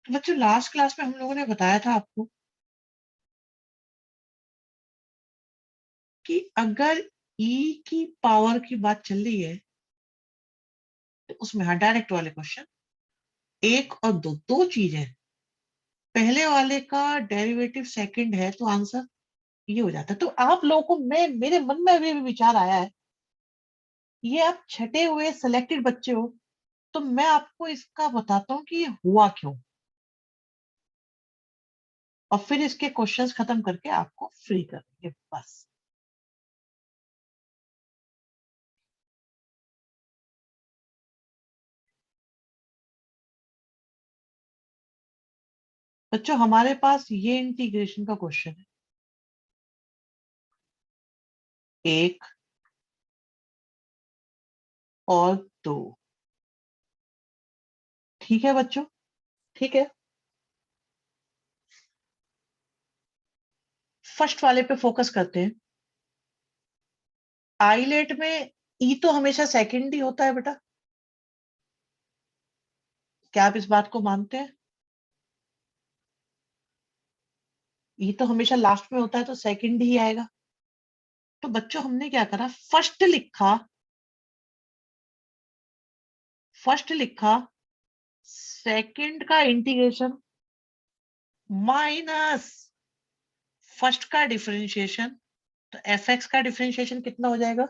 तो बच्चों last class में हम लोगों ने बताया था आपको कि अगर ई की पावर की बात चल रही है तो उसमें हाँ डायरेक्ट वाले क्वेश्चन, एक और दो, दो चीजें, पहले वाले का डेरिवेटिव सेकंड है तो आंसर ये हो जाता है। तो आप लोगों को, मैं मेरे मन में अभी भी विचार आया है, ये आप छठे हुए सिलेक्टेड बच्चे हो, तो मैं आपको इसका बताता हूँ कि ये हुआ क्यों, और फिर इसके क्वेश्चंस खत्म करके आपको फ्री कर देंगे बस। बच्चों हमारे पास ये इंटीग्रेशन का क्वेश्चन है, एक और दो, ठीक है बच्चों, ठीक है। फर्स्ट वाले पे फोकस करते हैं। आइलेट में ई तो हमेशा सेकंड ही होता है बेटा, क्या आप इस बात को मानते हैं? ई तो हमेशा लास्ट में होता है तो सेकंड ही आएगा। तो बच्चों हमने क्या करा, फर्स्ट लिखा सेकंड का इंटीग्रेशन माइनस फर्स्ट का डिफरेंशिएशन। तो एफ एक्स का डिफरेंशिएशन कितना हो जाएगा,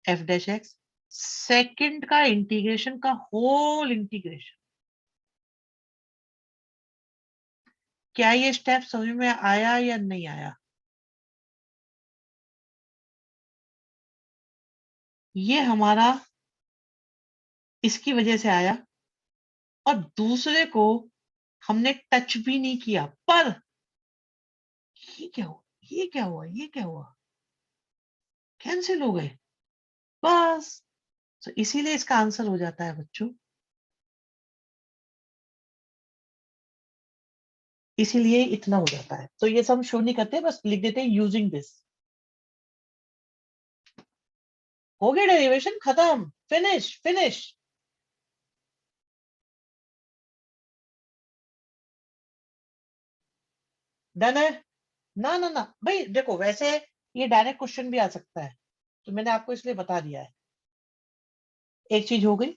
एफ डैश एक्स, सेकंड का इंटीग्रेशन का होल इंटीग्रेशन। क्या ये स्टेप समझ में आया या नहीं आया? ये हमारा इसकी वजह से आया, और दूसरे को हमने टच भी नहीं किया, पर ये क्या हुआ, ये क्या हुआ, ये क्या हुआ, कैंसिल हो गए बस। तो इसीलिए इसका आंसर हो जाता है बच्चों, इसीलिए इतना हो जाता है। तो ये सब हम शो नहीं करते, बस लिख देते हैं यूजिंग दिस। हो गया, डेरिवेशन खत्म, फिनिश फिनिश। डन है। ना ना ना भाई देखो, वैसे ये डायरेक्ट क्वेश्चन भी आ सकता है, तो मैंने आपको इसलिए बता दिया है। एक चीज हो गई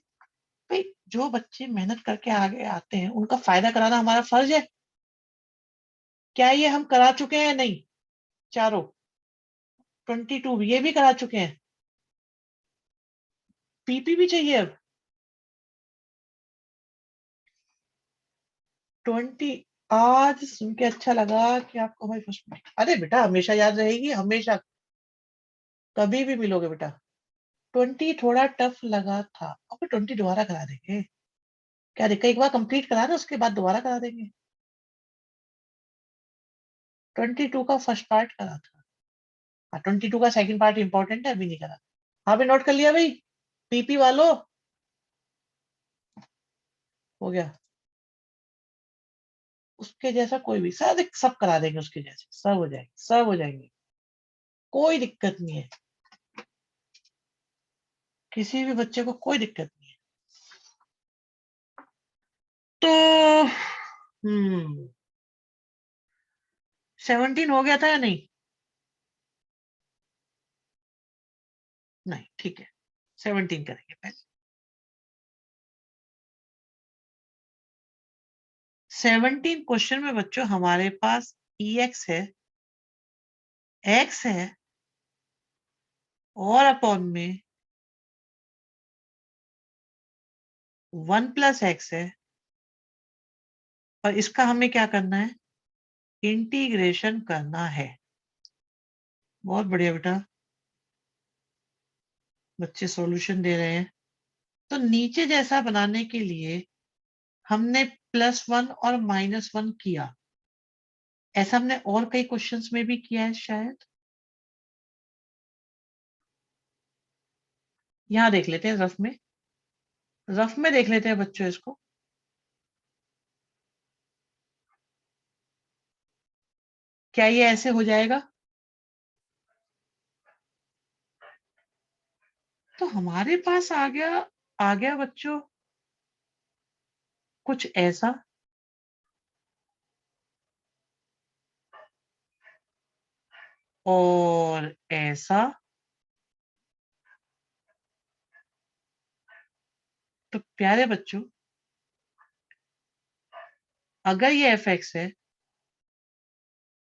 भाई, जो बच्चे मेहनत करके आगे आते हैं उनका फायदा कराना हमारा फर्ज है। क्या ये हम करा चुके हैं? नहीं, चारों 22 ये भी करा चुके हैं। पीपी भी चाहिए अब 20। आज सुन के अच्छा लगा कि आपको भाई फर्स्ट में, अरे बेटा हमेशा याद रहेगी, हमेशा, कभी भी मिलोगे बेटा। 20 थोड़ा टफ लगा था, अब 20 दोबारा करा देंगे, क्या दिक्कत, एक बार कंप्लीट करा दो उसके बाद दोबारा करा देंगे। 22 का फर्स्ट पार्ट करा था, हाँ 22 का सेकंड पार्ट इंपॉर्टेंट है, अभी नहीं करा। हाँ भी नोट कर लिया भाई, पीपी वालों, हो गया। उसके जैसा कोई भी, सब सब करा देंगे उसके जैसे, सब हो जाएंगे, सब हो जाएंगे, कोई दिक्कत नहीं है, किसी भी बच्चे को कोई दिक्कत नहीं है। तो 17 हो गया था या नहीं? नहीं, ठीक है, 17 करेंगे पहले। 17 क्वेश्चन में बच्चों हमारे पास ई एक्स है, एक्स है, और अपॉन में 1 + x है, और इसका हमें क्या करना है, इंटीग्रेशन करना है। बहुत बढ़िया बेटा, बच्चे सॉल्यूशन दे रहे हैं। तो नीचे जैसा बनाने के लिए हमने +1 और -1 किया, ऐसा हमने और कई क्वेश्चंस में भी किया है शायद। यहां देख लेते हैं रफ में देख लेते हैं बच्चों इसको। क्या ये ऐसे हो जाएगा? तो हमारे पास आ गया बच्चों कुछ ऐसा, और ऐसा, तो प्यारे बच्चों अगर ये एफ एक्स है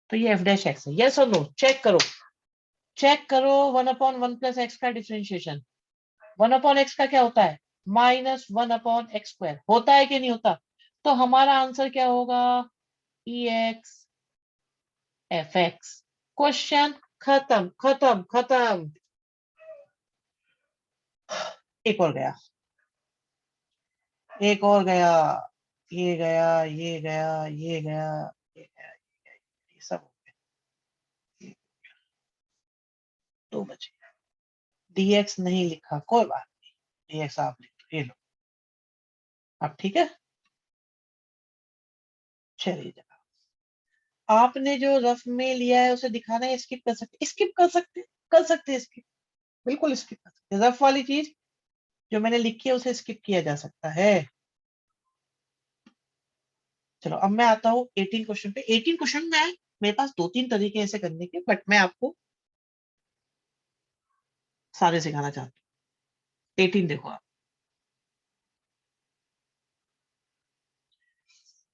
तो ये एफ डैश एक्स है। यस और नो? चेक करो, चेक करो। 1/1 + x का डिफरेंशिएशन 1/x का क्या होता है? -1/x²। होता है कि नहीं होता? तो हमारा आंसर क्या होगा? ई एक्स एफ एक्स। क्वेश्चन खत्म खत्म खत्म। एक और गया, एक और गया। ये गया, ये गया, ये गया, ये गया, ये सब हो गया। 2 बचे। dx नहीं लिखा, कोई बात नहीं, dx आप लिख दो, ये लो। अब ठीक है, चलिए जरा आपने जो रफ में लिया है उसे दिखाना है। स्किप कर सकते, स्किप कर सकते, कर सकते स्किप, बिल्कुल स्किप कर सकते। रफ वाली चीज जो मैंने लिखी है उसे स्किप किया जा सकता है। चलो अब मैं आता हूँ 18 क्वेश्चन पे। 18 क्वेश्चन में मेरे पास 2-3 तरीके ऐसे करने के, बट मैं आपको सारे सिखाना चाहता हूँ। 18 देखो आप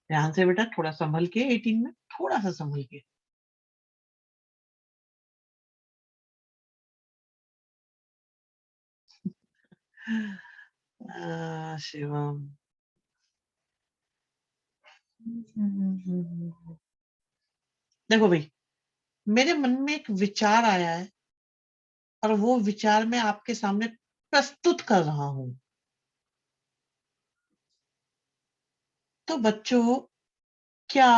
ध्यान से बेटा, थोड़ा संभल के। 18 में थोड़ा सा संभल के। शिवम, देखो भाई, मेरे मन में एक विचार आया है और वो विचार मैं आपके सामने प्रस्तुत कर रहा हूं। तो बच्चों क्या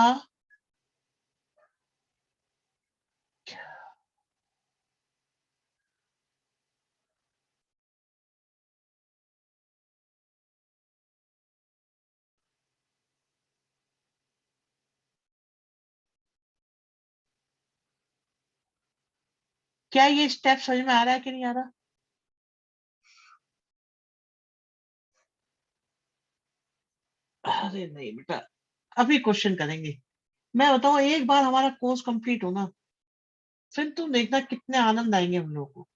क्या ये स्टेप समझ में आ रहा है कि नहीं आ रहा? अरे नहीं बेटा, अभी क्वेश्चन करेंगे। मैं बताऊं, एक बार हमारा कोर्स कंप्लीट हो ना, फिर तुम देखना कितने आनंद आएंगे हम लोगों को।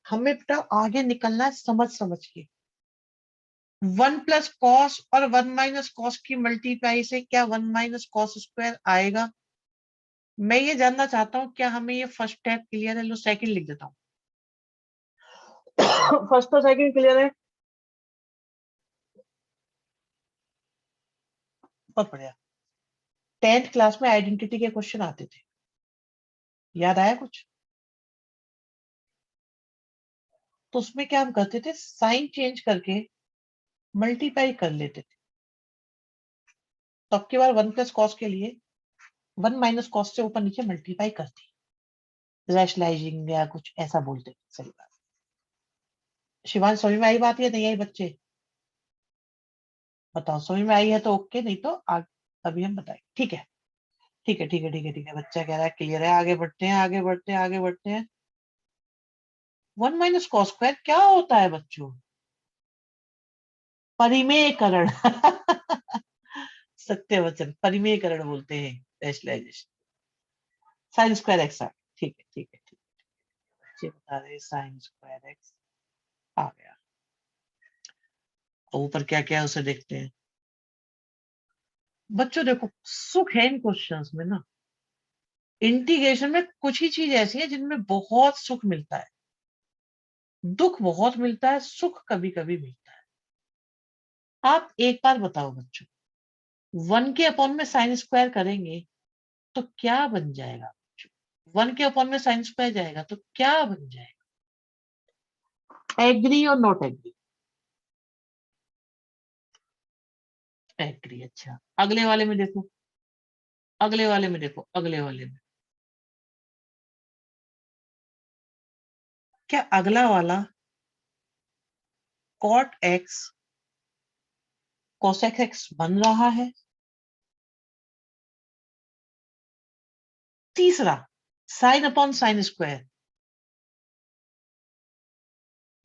हमें बेटा आगे निकलना है समझ समझ के। 1 + cos और 1 - cos की मल्टीप्लाई से क्या 1 - cos² आएगा? मैं ये जानना चाहता हूँ, क्या हमें ये फर्स्ट स्टेप क्लियर है? लो सेकंड लिख देता हूँ। फर्स्ट और सेकंड क्लियर है? बहुत बढ़िया। 10th क्लास में आइडेंटिटी के क्वेश्चन आते थे, याद आया कुछ? तो उसमें क्या हम करते थे, साइन चेंज करके मल्टीप्लाई कर लेते थे। तो अब की बार 1 + cos के लिए 1 - cos से ऊपर नीचे मल्टीप्लाई करती, रैशनलाइजिंग या कुछ ऐसा बोलते थे। सही बात। शिवान समझ में आई बात या नहीं आई बच्चे? बताओ, समझ में आई है तो ओके, नहीं तो अभी हम बताएंगे। ठीक है, ठीक है, ठीक है, ठीक है, ठीक है। बच्चा कह रहा है क्लियर है, आगे बढ़ते हैं, आगे बढ़ते हैं, आगे बढ़ते हैं। 1 - cos² क्या होता है बच्चों? परिमेयकरण। सत्य वचन, परिमेयकरण बोलते हैं रैशनलाइजेशन। sin²x ठीक है, ठीक है, ठीक है। बच्चे बता रहे sin²x आ गया। और ऊपर क्या क्या है उसे देखते हैं। बच्चों देखो, सुख है इन क्वेश्चंस में ना। इंटीग्रेशन में कुछ ही चीज ऐसी है जिनमें बहुत सुख मिलता है, दुख बहुत मिलता है, सुख कभी कभी मिलता है। आप एक बार बताओ बच्चों, 1 के अपॉन में करेंगे तो क्या बन जाएगा? 1 के अपॉन में जाएगा तो क्या बन जाएगा? एग्री और नॉट एग्री? एग्री। अच्छा, अगले वाले में देखो, अगले वाले में देखो, अगले वाले में क्या अगला वाला cot x cosec x बन रहा है? तीसरा, sin/sin²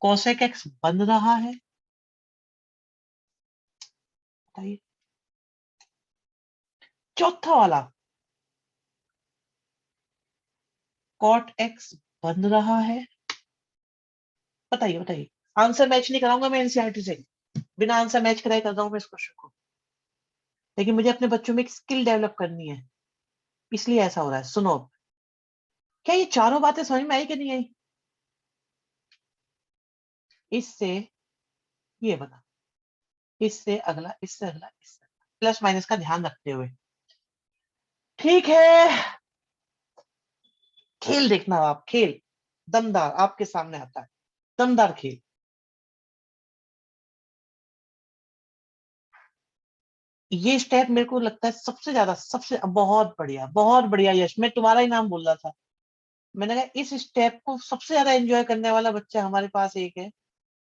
cosec x बन रहा है? बताइए। चौथा वाला cot x बन रहा है। बताइए बताइए। आंसर मैच नहीं कराऊंगा मैं एनसीईआरटी से, बिना आंसर मैच कराए कर रहा हूं मैं इस क्वेश्चन को, लेकिन मुझे अपने बच्चों में एक स्किल डेवलप करनी है, इसलिए ऐसा हो रहा है। सुनो, क्या ये चारों बातें समझ में आई कि नहीं आई? इससे ये बता, इससे अगला, इससे अगला, इससे प्लस माइनस का ध्यान रखते हुए। ठीक है, खेल देखना आप, खेल दमदार आपके सामने आता है, दमदार खेल। ये स्टेप मेरे को लगता है सबसे ज्यादा, सबसे बहुत बढ़िया यश, मैं तुम्हारा ही नाम बोल रहा था। मैंने कहा इस स्टेप को सबसे ज्यादा एंजॉय करने वाला बच्चा हमारे पास एक है,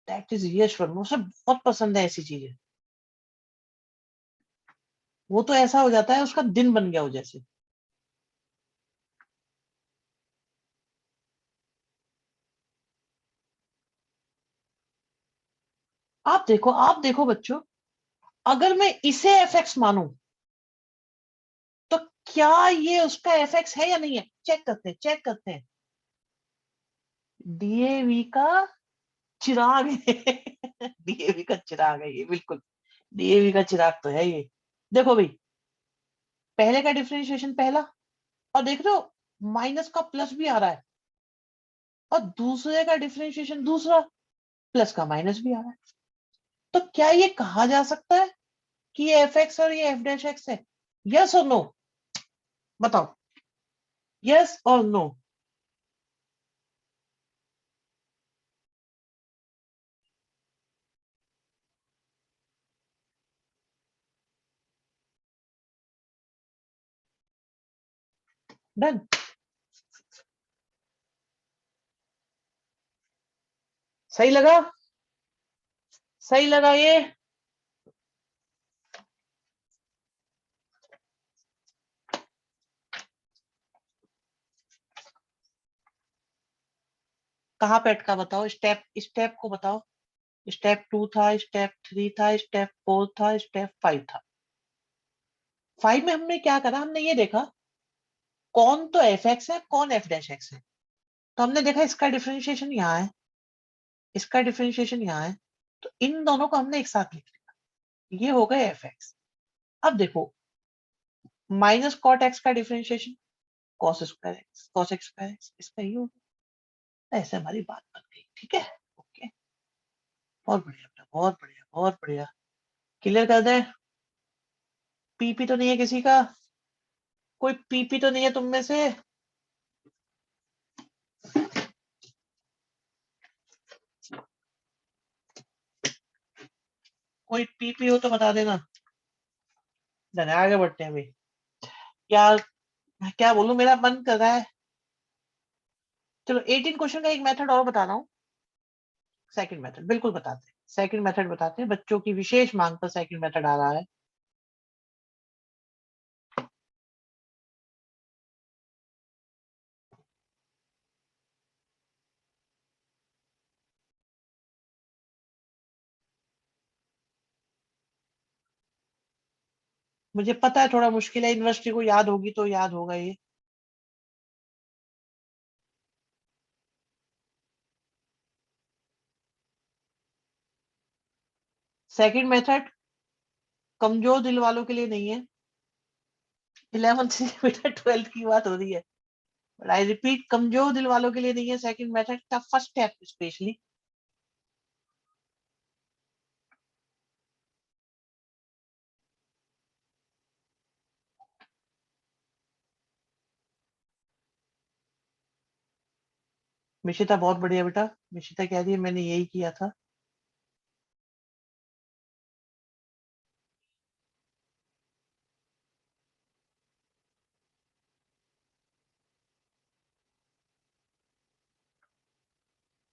दैट इज यश वर्मा। उसे बहुत पसंद है ऐसी चीजें, वो तो ऐसा हो जाता है उसका दिन बन गया हो जैसे। आप देखो बच्चों, अगर मैं इसे एफ मानूं तो क्या ये उसका एफ है या नहीं है? चेक करते हैं, चेक करते हैं। डीएवी का चिराग है। डीएवी का चिराग है ये, बिल्कुल डीएवी का चिराग तो है ये। देखो भाई, पहले का डिफरेंशिएशन पहला, और देख रहे हो माइनस का प्लस भी आ रहा है, और दूसरे का डिफरेंशिएशन दूसरा, प्लस का माइनस भी आ रहा है। तो क्या ये कहा जा सकता है कि ये एफ एक्स और ये एफ डैश एक्स है? यस और नो? बताओ, यस और नो? डन। सही लगा? सही लगा ये? कहाँ पे अटका बताओ, स्टेप स्टेप को बताओ। स्टेप 2 था, स्टेप 3 था, स्टेप 4 था, स्टेप 5 था। 5 में हमने क्या करा, हमने ये देखा कौन तो एफ एक्स है, कौन एफ डैश एक्स है। तो हमने देखा इसका डिफरेंशिएशन यहाँ है, इसका डिफरेंशिएशन यहाँ है, तो इन दोनों को हमने एक साथ लिख लिया, ये हो गए एफ एक्स। अब देखो, माइनस कॉट एक्स का differentiation cos square x, cos x square x, इसका ये होगा। ऐसे हमारी बात बन गई, ठीक है। ओके, बहुत बढ़िया बेटा, बहुत बढ़िया, बहुत बढ़िया। क्लियर कर दे? पीपी तो नहीं है किसी का? कोई पीपी तो नहीं है तुम में से? कोई पीपी हो तो बता देना। चले आगे बढ़ते हैं अभी। यार क्या बोलूं, मेरा मन कर रहा है। चलो 18 क्वेश्चन का एक मेथड और बता रहा हूँ। सेकंड मेथड बिल्कुल बताते हैं, सेकंड मेथड बताते हैं, बच्चों की विशेष मांग पर सेकंड मेथड आ रहा है। मुझे पता है थोड़ा मुश्किल है, यूनिवर्सिटी को याद होगी तो याद होगा ये। सेकंड मेथड कमजोर दिल वालों के लिए नहीं है। 11th से बेटा 12th की बात हो रही है, बट आई रिपीट, कमजोर दिल वालों के लिए नहीं है सेकंड मेथड का फर्स्ट स्टेप स्पेशली। मिशिता बहुत बढ़िया बेटा, मिशिता कह रही है मैंने यही किया था।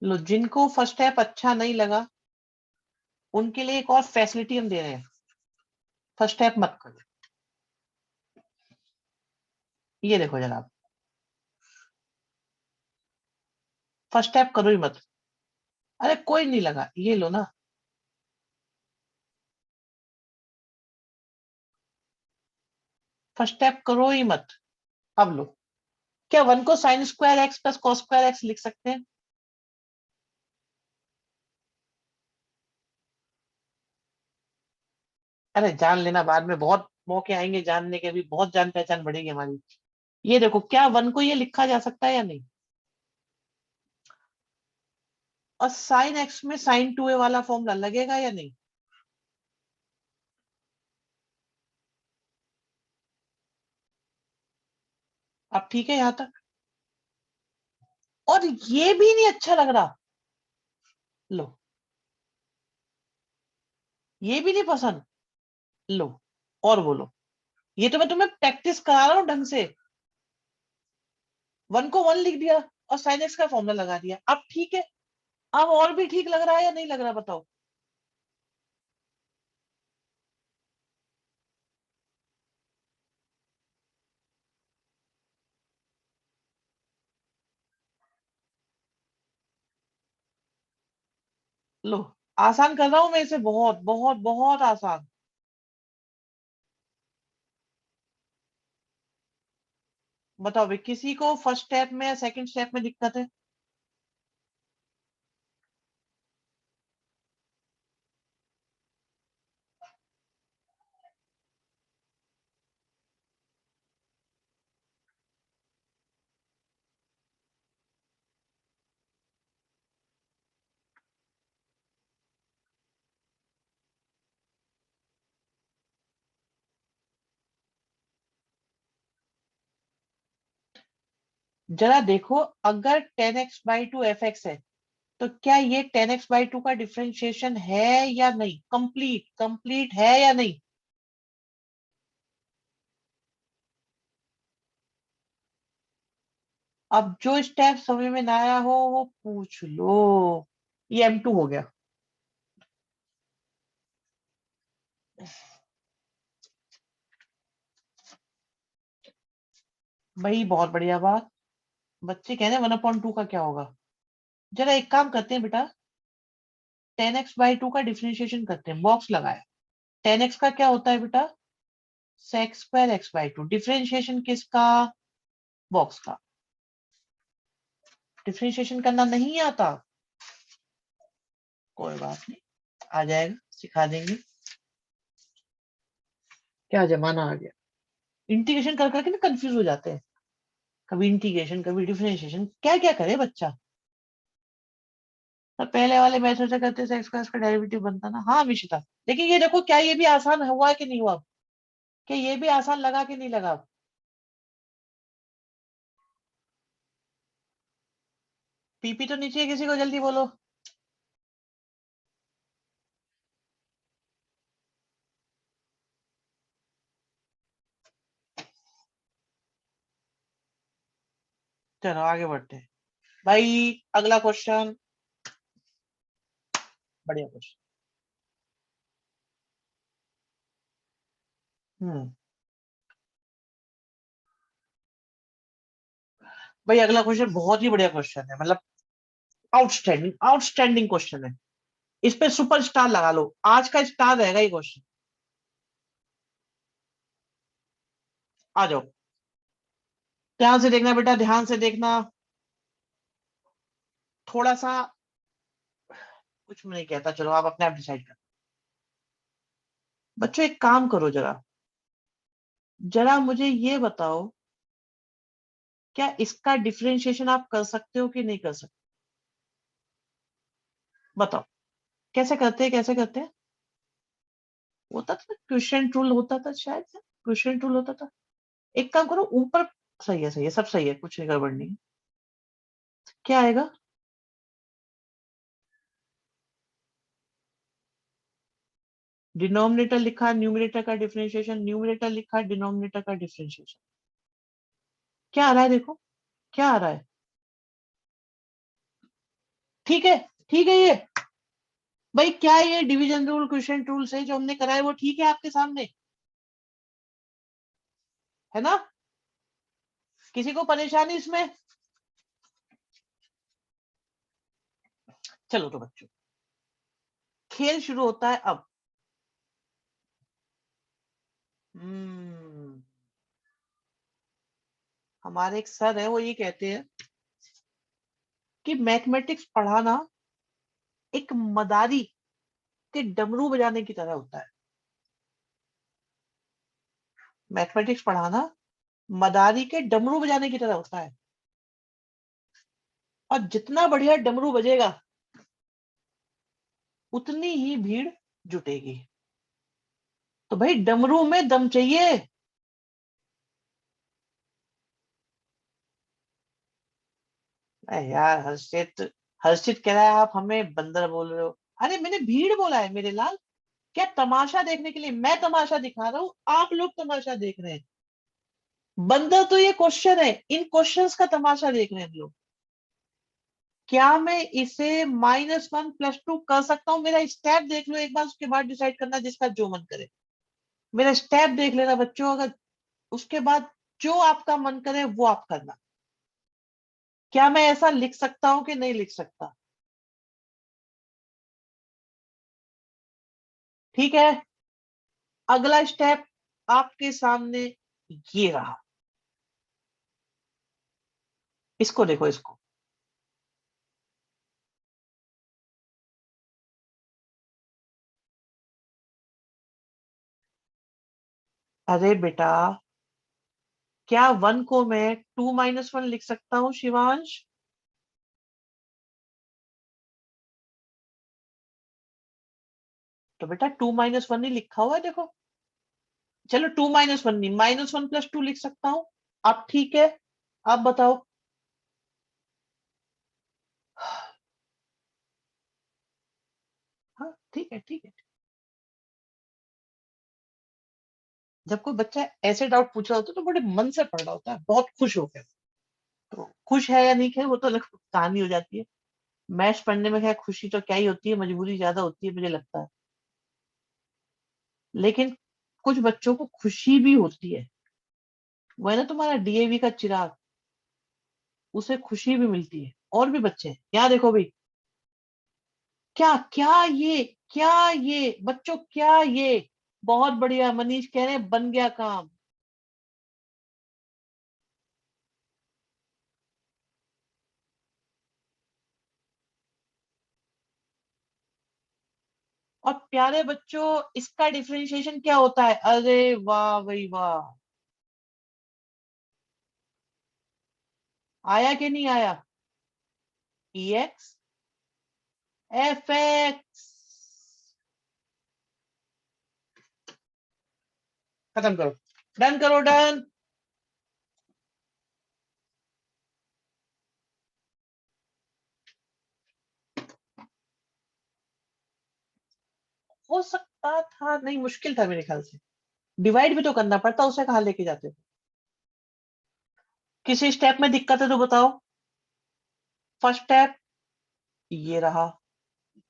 लो, जिनको फर्स्ट स्टेप अच्छा नहीं लगा उनके लिए एक और फैसिलिटी हम दे रहे हैं, फर्स्ट स्टेप मत करो। ये देखो जनाब, फर्स्ट स्टेप करो ही मत। अरे कोई नहीं लगा, ये लो ना। फर्स्ट स्टेप करो ही मत। अब लो, क्या 1 को sine square x plus cos square x लिख सकते हैं? अरे जान लेना, बाद में बहुत मौके आएंगे जानने के, भी बहुत जान पहचान बढ़ेगी हमारी। ये देखो, क्या 1 को ये लिखा जा सकता है या नहीं? और साइन एक्स में साइन 2a वाला फॉर्मूला लगेगा या नहीं? अब ठीक है यहां तक? और ये भी नहीं अच्छा लग रहा? लो, ये भी नहीं पसंद? लो, और बोलो। ये तो मैं तुम्हें प्रैक्टिस करा रहा हूँ ढंग से। 1 को 1 लिख दिया और साइन एक्स का फॉर्मूला लगा दिया, अब ठीक है? अब और भी ठीक लग रहा है या नहीं लग रहा, बताओ? लो, आसान कर रहा हूं मैं इसे, बहुत बहुत बहुत आसान। बताओ भाई, किसी को फर्स्ट स्टेप में या सेकंड स्टेप में दिक्कत है? जरा देखो, अगर 10x/2 fx है, तो क्या ये 10x/2 का डिफरेंशिएशन है या नहीं? कंप्लीट कंप्लीट है या नहीं? अब जो स्टेप समझ में ना आया हो वो पूछ लो। ये M2 हो गया। भाई बहुत बढ़िया बात। बच्चे कह रहे हैं 1/2 का क्या होगा। जरा एक काम करते हैं बेटा, 10x/2 का डिफरेंशिएशन करते हैं, बॉक्स लगाए। 10x का क्या होता है बेटा? sec²x/2। डिफरेंशिएशन किसका? बॉक्स का। डिफरेंशिएशन करना नहीं आता? कोई बात नहीं, आ जाएगा, सिखा देंगे। क्या जमाना आ गया, इंटीग्रेशन कर करके ना कंफ्यूज हो जाते हैं। कभी इंटीग्रेशन, कभी डिफरेंशिएशन, क्या क्या करे बच्चा। तो पहले वाले मेथड से करते सेक्स का इसका डेरिवेटिव बनता ना। हाँ विशिता, लेकिन ये देखो, क्या ये भी आसान हुआ कि नहीं हुआ? क्या ये भी आसान लगा कि नहीं लगा? पीपी तो नीचे है, किसी को जल्दी बोलो। चलो आगे बढ़ते हैं भाई। अगला क्वेश्चन, बढ़िया क्वेश्चन। हम्म। भाई अगला क्वेश्चन बहुत ही बढ़िया क्वेश्चन है, मतलब आउटस्टैंडिंग आउटस्टैंडिंग क्वेश्चन है। इस पे सुपर स्टार लगा लो, आज का स्टार रहेगा ये क्वेश्चन। आ जाओ, ध्यान से देखना बेटा, ध्यान से देखना। थोड़ा सा, कुछ मैं नहीं कहता, चलो आप अपने आप डिसाइड कर। बच्चों एक काम करो, जरा जरा मुझे ये बताओ, क्या इसका डिफरेंशिएशन आप कर सकते हो कि नहीं कर सकते? बताओ, कैसे करते हैं, कैसे करते हैं? होता था क्वेश्चन टूल, होता था शायद से, क्वेश्चन टूल होता था। एक काम करो ऊपर। सही है, सही है, सब सही है, कुछ नहीं गड़बड़ नहीं है। क्या आएगा? डिनोमिनेटर लिखा, न्यूमरेटर का डिफरेंशिएशन, न्यूमरेटर लिखा, डिनोमिनेटर का डिफरेंशिएशन। क्या आ रहा है देखो, क्या आ रहा है? ठीक है, ठीक है ये। भाई क्या ये डिवीजन रूल क्वेश्चन टूल से जो हमने कराए वो ठीक है आपके सामने? है ना? किसी को परेशानी इसमें? चलो तो बच्चों, खेल शुरू होता है अब। हम्म हमारे एक सर है, वो ये कहते हैं कि मैथमेटिक्स पढ़ाना एक मदारी के डमरू बजाने की तरह होता है। मैथमेटिक्स पढ़ाना मदारी के डमरू बजाने की तरह होता है, और जितना बढ़िया डमरू बजेगा उतनी ही भीड़ जुटेगी। तो भाई डमरू में दम चाहिए। अरे यार हर्षित, हर्षित कह रहा है आप हमें बंदर बोल रहे हो। अरे मैंने भीड़ बोला है मेरे लाल। क्या तमाशा देखने के लिए मैं तमाशा दिखा रहा हूँ, आप लोग तमाशा देख रहे हैं। बंदर तो ये क्वेश्चन है, इन क्वेश्चंस का तमाशा देख रहे हैं हम लोग। क्या मैं इसे -1 + 2 कर सकता हूँ? मेरा स्टेप देख लो एक बार, उसके बाद डिसाइड करना जिसका जो मन करे। मेरा स्टेप देख लेना बच्चों, अगर उसके बाद जो आपका मन करे वो आप करना। क्या मैं ऐसा लिख सकता हूं कि नहीं लिख सकता? ठीक है, अगला स्टेप आपके सामने ये रहा। इसको देखो, इसको। अरे बेटा, क्या 1 को मैं 2 - 1 लिख सकता हूँ शिवांश? तो बेटा 2 - 1 ही लिखा हुआ है, देखो। चलो 2 - 1 नहीं, -1 + 2 लिख सकता हूँ। अब ठीक है, अब बताओ। हाँ ठीक है, ठीक है। जब कोई बच्चा ऐसे डाउट पूछ रहा होता है तो बड़े मन से पढ़ रहा होता है, बहुत खुश होकर। तो खुश है या नहीं है वो तो अलग कहानी हो जाती है। मैथ्स पढ़ने में क्या खुशी तो क्या ही होती है, मजबूरी ज्यादा होती है मुझे लगता है। लेकिन कुछ बच्चों को खुशी भी होती है। वो है ना तुम्हारा डीएवी का चिराग, उसे खुशी भी मिलती है। और भी बच्चे हैं यहाँ देखो भाई। क्या क्या ये, क्या ये बच्चों, क्या ये? बहुत बढ़िया, मनीष कह रहे हैं बन गया काम। और प्यारे बच्चों, इसका डिफरेंशिएशन क्या होता है? अरे वाह भाई वाह, आया कि नहीं आया? EX FX। खत्म करो, डन करो, डन। हो सकता था, नहीं मुश्किल था मेरे ख्याल से। डिवाइड भी तो करना पड़ता, उसे कहाँ लेके जाते थे? किसी स्टेप में दिक्कत है तो बताओ। फर्स्ट स्टेप ये रहा,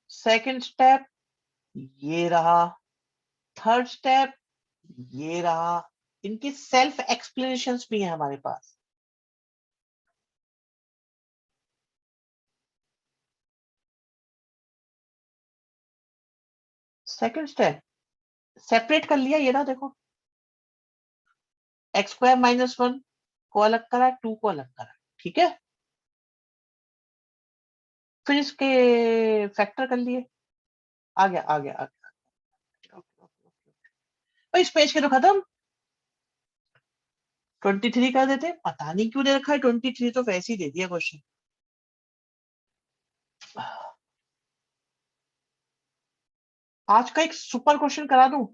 सेकंड स्टेप ये रहा, थर्ड स्टेप ये रहा। इनकी सेल्फ एक्सप्लेनेशंस भी है हमारे पास। सेकंड स्टेप सेपरेट कर लिया, ये ना देखो। x² - 1 को अलग करा, 2 को अलग करा। ठीक है, फिर इसके फैक्टर कर लिए। आ गया, आ गया, आ गया। भाई इस पेज के तो खत्म। 23 कर देते, पता नहीं क्यों दे रखा है 23, तो वैसे ही दे दिया क्वेश्चन। आज का एक सुपर क्वेश्चन करा दूं?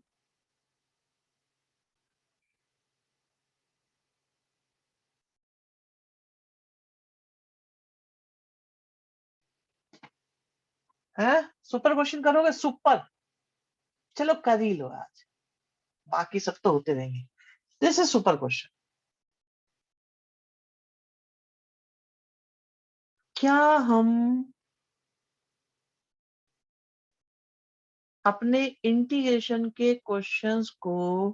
है, सुपर क्वेश्चन करोगे? सुपर। चलो कर ही लो आज, बाकी सब तो होते रहेंगे। This is super question. क्या हम अपने इंटीग्रेशन के क्वेश्चंस को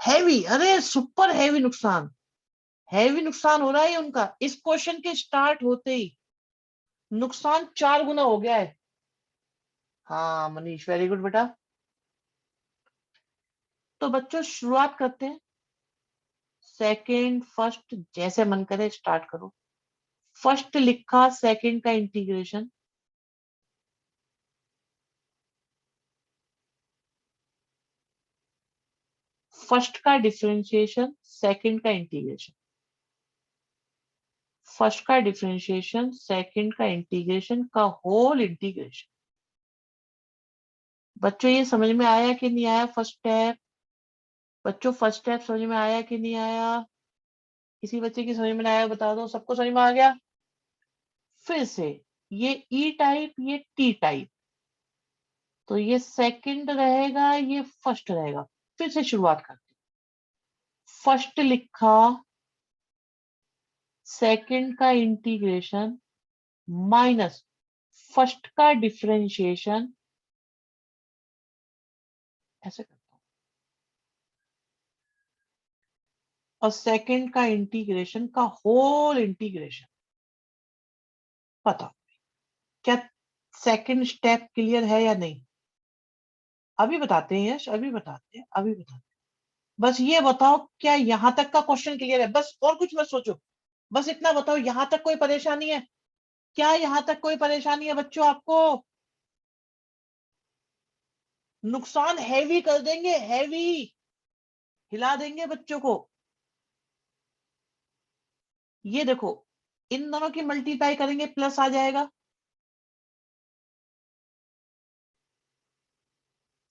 हैवी, अरे सुपर हैवी नुकसान, हैवी नुकसान हो रहा है उनका इस क्वेश्चन के स्टार्ट होते ही। नुकसान 4 गुना हो गया है। हाँ मनीष, वेरी गुड बेटा। तो बच्चों शुरुआत करते हैं सेकंड, फर्स्ट, जैसे मन करे स्टार्ट करो। फर्स्ट लिखा, सेकंड का इंटीग्रेशन, फर्स्ट का डिफरेंशिएशन, सेकंड का इंटीग्रेशन, फर्स्ट का डिफरेंशिएशन, सेकंड का इंटीग्रेशन का होल इंटीग्रेशन। बच्चों ये समझ में आया कि नहीं आया फर्स्ट स्टेप? बच्चों फर्स्ट स्टेप समझ में आया कि नहीं आया? किसी बच्चे की समझ में नहीं आया बता दो, सबको समझ में आ गया? फिर से ये ई टाइप, ये टी टाइप, तो ये सेकंड रहेगा, ये फर्स्ट रहेगा। फिर से शुरुआत करते, फर्स्ट लिखा, सेकंड का इंटीग्रेशन माइनस फर्स्ट का डिफरेंशिएशन, ऐसे करता हूं, और सेकंड का इंटीग्रेशन का होल इंटीग्रेशन। बताओ क्या सेकंड स्टेप क्लियर है या नहीं? अभी बताते हैं यश, अभी बताते हैं, अभी बताते हैं। बस ये बताओ क्या यहां तक का क्वेश्चन क्लियर है? बस और कुछ मत सोचो, बस इतना बताओ यहां तक कोई परेशानी है? क्या यहां तक कोई परेशानी है बच्चों आपको? नुकसान हैवी कर देंगे, हैवी हिला देंगे बच्चों को। ये देखो, इन दोनों की मल्टीप्लाई करेंगे प्लस आ जाएगा,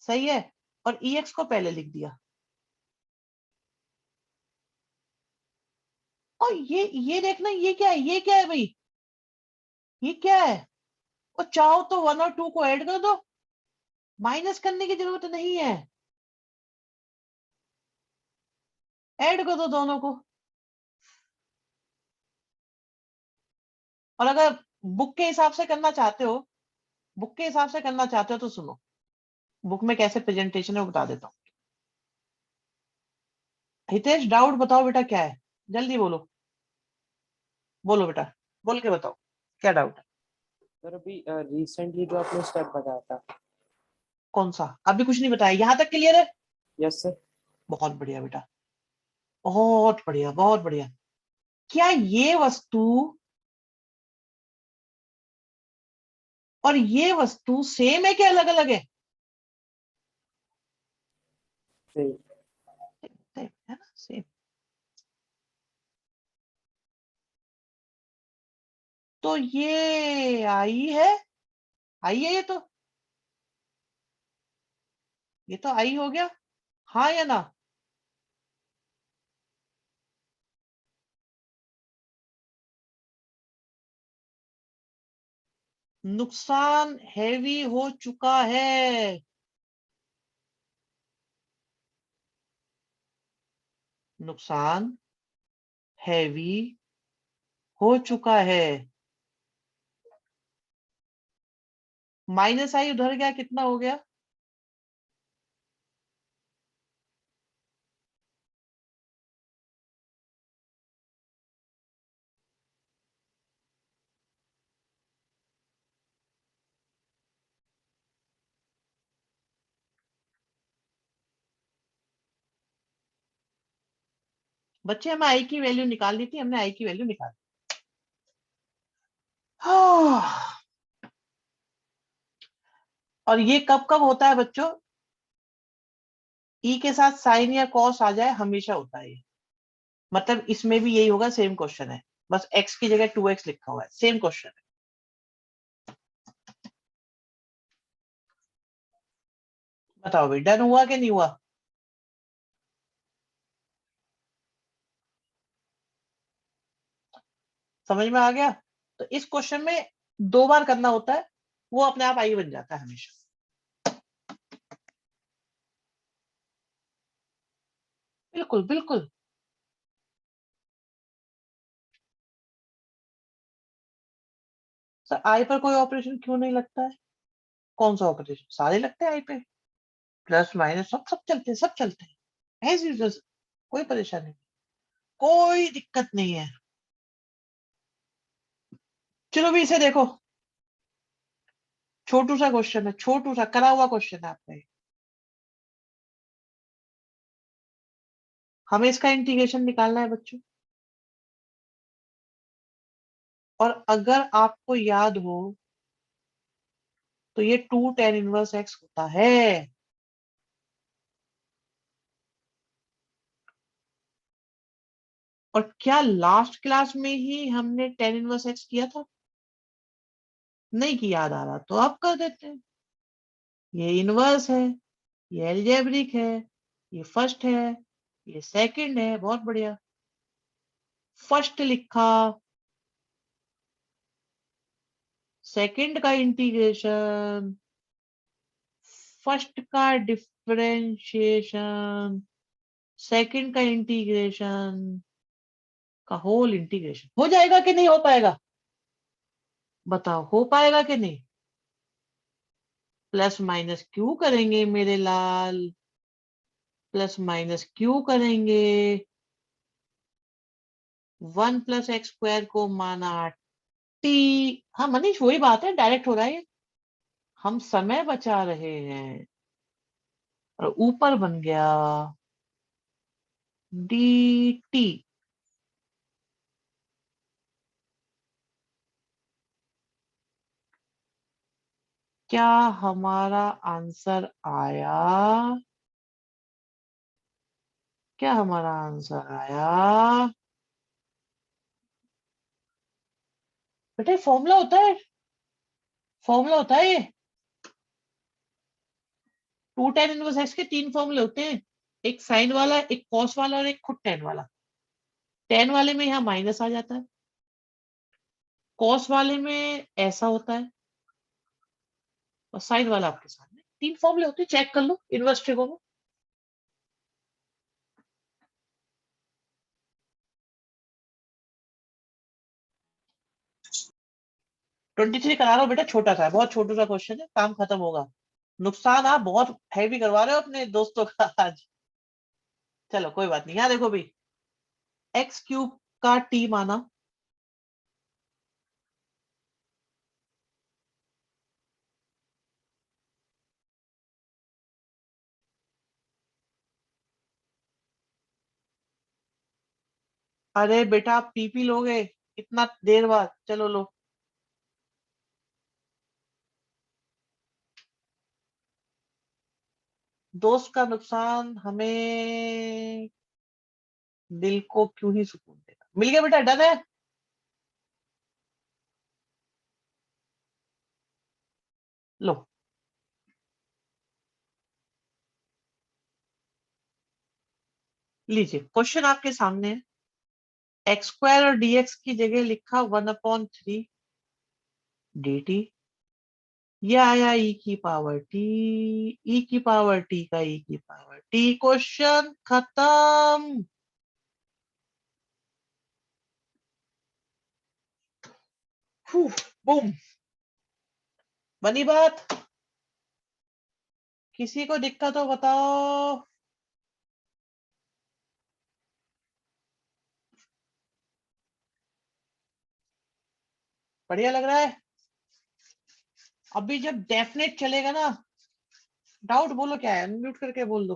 सही है, और EX को पहले लिख दिया। और ये देखना, ये क्या है, ये क्या है भाई, ये क्या है? और चाहो तो 1 और 2 को ऐड कर दो, माइनस करने की जरूरत नहीं है, ऐड कर दो दोनों को। और अगर बुक के हिसाब से करना चाहते हो, बुक के हिसाब से करना चाहते हो तो सुनो, बुक में कैसे प्रेजेंटेशन है वो बता देता हूँ। हितेश डाउट बताओ बेटा, क्या है? जल्दी बोलो, बोलो बेटा, बोल के बताओ क्या डाउट है। सर अभी रिसेंटली जो आपने स्टेप बताया था। कौन सा? अभी कुछ नहीं बताया, यहां तक क्लियर है? Yes sir. बहुत बढ़िया बेटा, बहुत बढ़िया, बहुत बढ़िया। क्या ये वस्तु और ये वस्तु सेम है क्या अलग अलग है? सही। सेम है ना, सेम। तो ये आई है, आई है ये तो आई हो गया, हाँ या ना? नुकसान हैवी हो चुका है, नुकसान हैवी हो चुका है। माइनस आई उधर गया, कितना हो गया? बच्चे हमें आई की वैल्यू निकाल ली थी, हमने आई की वैल्यू निकाल ली। हाँ। और ये कब कब होता है बच्चों? ई के साथ साइन या कॉस आ जाए हमेशा होता है ये। मतलब इसमें भी यही होगा, सेम क्वेश्चन है, बस x की जगह 2x लिखा हुआ है, सेम क्वेश्चन है। बताओ भाई, डन हुआ कि नहीं हुआ? समझ में आ गया? तो इस क्वेश्चन में 2 बार करना होता है, वो अपने आप आई बन जाता है हमेशा। बिल्कुल बिल्कुल। सर आई पर कोई ऑपरेशन क्यों नहीं लगता है? कौन सा ऑपरेशन? सारे लगते हैं आई पे, प्लस माइनस सब सब चलते हैं, सब चलते हैं एज यूजल। कोई परेशानी नहीं, कोई दिक्कत नहीं है। चलो भी इसे देखो, छोटू सा क्वेश्चन है, छोटू सा करा हुआ क्वेश्चन है आपका ये। हमें इसका इंटीग्रेशन निकालना है बच्चों। और अगर आपको याद हो तो ये 2 tan−1x होता है। और क्या लास्ट क्लास में ही हमने tan−1x किया था? नहीं कि याद आ रहा तो आप कर देते हैं। ये इनवर्स है, ये एल्जेब्रिक है, ये फर्स्ट है, ये सेकंड है। बहुत बढ़िया। फर्स्ट लिखा, सेकंड का इंटीग्रेशन, फर्स्ट का डिफरेंशिएशन, सेकंड का इंटीग्रेशन का होल इंटीग्रेशन। हो जाएगा कि नहीं हो पाएगा? बताओ, हो पाएगा कि नहीं? प्लस माइनस क्यू करेंगे मेरे लाल, प्लस माइनस क्यू करेंगे। 1 + x² को माना टी। हाँ मनीष, वही बात है, डायरेक्ट हो रहा है ये। हम समय बचा रहे हैं। और ऊपर बन गया डी टी। क्या हमारा आंसर आया? क्या हमारा आंसर आया? बेटे फॉर्मूला होता है, फॉर्मूला होता है ये। 2 tan−1x के 3 फॉर्मूले होते हैं। एक साइन वाला, एक कॉस वाला और एक खुद टेन वाला। टेन वाले में यहाँ माइनस आ जाता है, कॉस वाले में ऐसा होता है, और साइन वाला आपके सामने। 3 फॉर्मूले होते हैं, चेक कर लो इनवर्स ट्रिगो में। ट्वेंटी थ्री करा रहा हूँ बेटा, छोटा सा है, बहुत छोटा सा क्वेश्चन है, काम खत्म होगा। नुकसान आप बहुत हैवी करवा रहे हो अपने दोस्तों का आज। चलो कोई बात नहीं। यहाँ देखो भाई, x³ का t माना, अरे बेटा आप पीपी लोगे इतना देर बाद? चलो लो। दोस्त का नुकसान हमें दिल को क्यों ही सुकून देगा। मिल गया बेटा, डन है। लो लीजिए, क्वेश्चन आपके सामने है। x² और dx की जगह लिखा 1/3 dt। ये आया e⁻t, e⁻t का e⁻t। क्वेश्चन खत्म। बूम, बनी बात। किसी को दिक्कत हो बताओ। बढ़िया लग रहा है। अभी जब डेफिनेट चलेगा ना, डाउट बोलो क्या है, अनम्यूट करके बोल दो।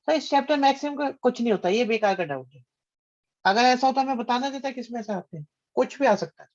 तो इस चैप्टर मैक्सिमम का कुछ नहीं होता, ये बेकार का डाउट है। अगर ऐसा होता मैं बताना देता किसमें से आते हैं, कुछ भी आ सकता है।